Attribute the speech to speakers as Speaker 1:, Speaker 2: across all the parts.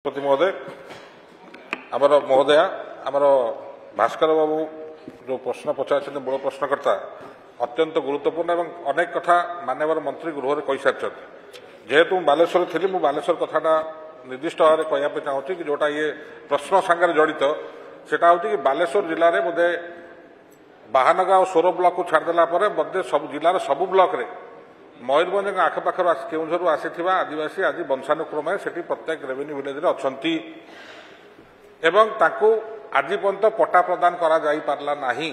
Speaker 1: पति महोदय आमर महोदया आमर भास्कर बाबू जो प्रश्न पचार मूल प्रश्नकर्ता अत्यंत गुरुत्वपूर्ण और अनेक कथा माननीय मंत्री गृह कही सारी जेहेतु बालेश्वर थी मुझे बालेश्वर कथाटा निर्दिष्ट भाव में कहना चाहूँगी कि जोटा ये प्रश्न सांगे जड़ित सेटा हूँ कि बालेश्वर जिले में बोधे बाहानगा और सोर ब्लॉक को छाड़देला बोधे सब जिलार सब ब्लॉक रे मयूरभंज आखपाखर केउझर आसी आदिवासी आज वंशानुक्रम से प्रत्येक रेवेन्यू विलेज अच्छी एवं ताकू आज पर्यंत पट्टा प्रदान करा जाई पारला नहीं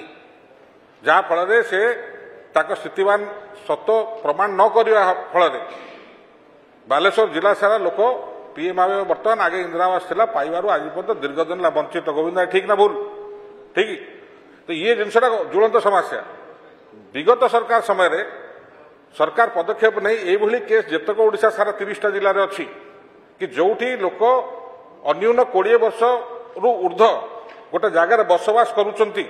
Speaker 1: जहाँ फल से स्थितिवान सत्व प्रमाण न करने फल बालेश्वर जिला सारा लोक पीएमआई बर्तमान आगे इंदिरा आवास थिला पाइबारु आज पर्यंत दीर्घ दिन वंचित गोविंद ठीक ना भूल ठीक तो ये जिनसा ज्वलंत समस्या विगत सरकार समय रे सरकार पदक्षेप नहीं यही केस जितक ओडिशा सारा 30टा जिले में अच्छी कि जोठी लोक अन्यून 20 वर्ष रु ऊर्ध गोटे जगार बसवास करुचंती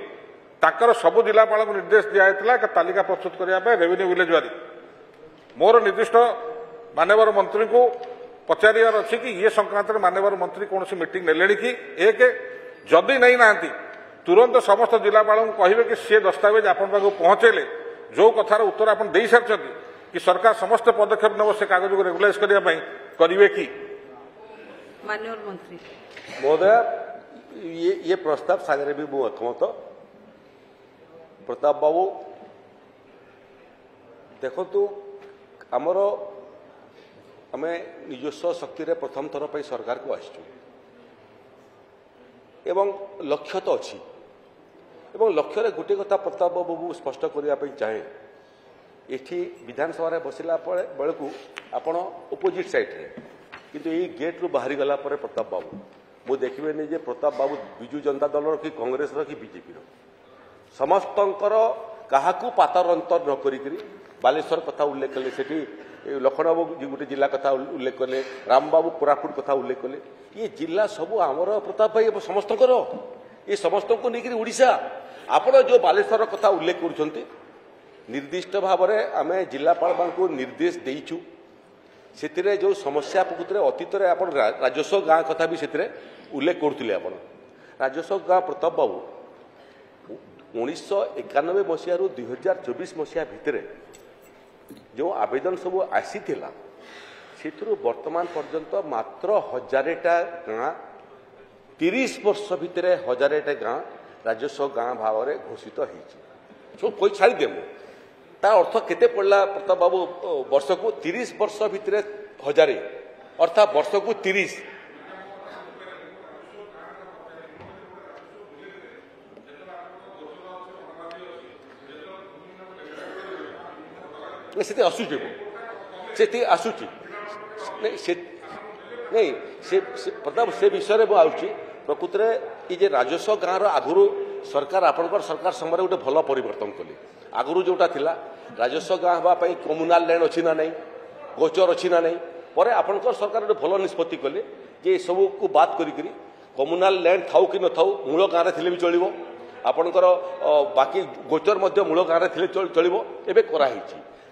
Speaker 1: ताकर सब जिलापाल को निर्देश दिया तालिका प्रस्तुत करने रेवेन्यू विलेज वाली मोर निर्दिष्ट माननीय मंत्री को पचार अच्छी कि ये संक्रांत में माननीय मंत्री कौन मीटिंग ने कि एक जदि नहीं ना तुरंत समस्त जिलापाल को कहे कि सी दस्तावेज आप पहुंचेले जो कथार उत्तर आप दे सारी कि सरकार समस्त पदक्षेप नब से कागज को रेगुलाइज करने करेंगे कि
Speaker 2: माननीय मंत्री
Speaker 3: महोदय ये प्रस्ताव सागर भी मु एकमत प्रताप बाबू देखु आमर आम निजस्व शक्ति रे प्रथम थर पर सरकार को आसचु एवं लक्ष्य तो अच्छी एवं लक्ष्य गोटे कथा प्रताप बाबू स्पष्ट करने चाहे ये विधानसभा बसला बेलू आपण ओपोजिट साइड रे किंतु ये गेट रू बाहरी गला पर प्रताप बाबू मु देखिबेनि जे प्रताप बाबू विजु जनता दल कि कांग्रेस कि बीजेपी समस्तंकर काहाकू पातर अंतर न करी बालेश्वर कथा उल्लेख कले सेठी लखन बाबू जी गोटे जिला कथा उल्लेख कले राम बाबू कोरापुट कथा उल्लेख कले ये जिला सबू आमर प्रताप भाई समस्तंकर ये समस्त को लेकर ओडिशा आपण जो बालेश्वर कथा उल्लेख कर निर्दिष्ट भाव में आम जिलापाल को निर्देश देचु से जो समस्या प्रकृत में अतीत में आप राजस्व गाँ कथा भी से उल्लेख करुले आप राजस्व गाँ प्रताप बाबू 1991 मसीह 2024 मसीहा भितर जो आवेदन सब आसी से वर्तमान पर्यंत मात्र 1000टा गाँ 30 वर्ष भितर 1000टा गाँ राजस्व गाँ भाव में घोषित हो कोई छाड़ी देमु तार अर्थ केते पड़ला प्रताप बाबू वर्ष को 30 वर्ष भितर 1000 अर्थात वर्ष को 30 से आसूची से आसूची नहीं से प्रताप से विषय में आउची प्रकृत में ये राजस्व गाँव आगुरी सरकार आपंकर सरकार समय गोटे भल परिवर्तन कले आगुरी जोटा थिला राजस्व गाँ हाँपाई कम्युनाल लैंड अच्छी ना नहीं गोचर अच्छी ना नहीं पर आपंकर सरकार गोटे भल निष्पत्ति कले जे सब को बात करी कम्युनाल लैंड थाउ कि न थाउ मूल गाँव थे भी चलो आपणकर बाकी गोचर मूल गाँव थे चलो एवं कराई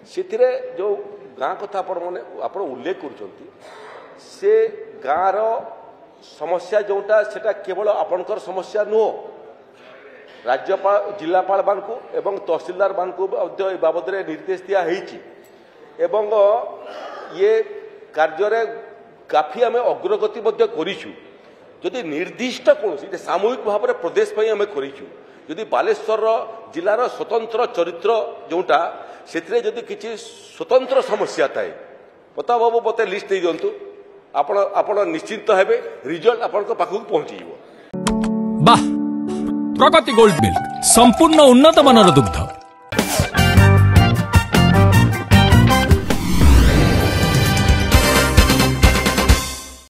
Speaker 3: से जो गाँ कथा आप उल्लेख कर गाँव समस्या जोटा सेटा केवल आपणकर समस्या नुह राज्यपाल जिलापाल मान को एवं तहसीलदार मान को बाबद निर्देश दिया एवं ये कार्य काफी आम अग्रगति करूँ जदि निर्दिष्ट कौन सामूहिक भाव में प्रदेश आम करूँ जदि बालेश्वर जिलार स्वतंत्र चरित्र जोटा से जदि किसी स्वतंत्र समस्या थाए प्रताप बाबू मत लिस्ट दे दिंतु आपण निश्चिंत हेबे रिजल्ट आपण पाखक पहुंची
Speaker 4: वाह प्रगति गोल्ड मिल्क संपूर्ण उन्नत मानर दुग्ध।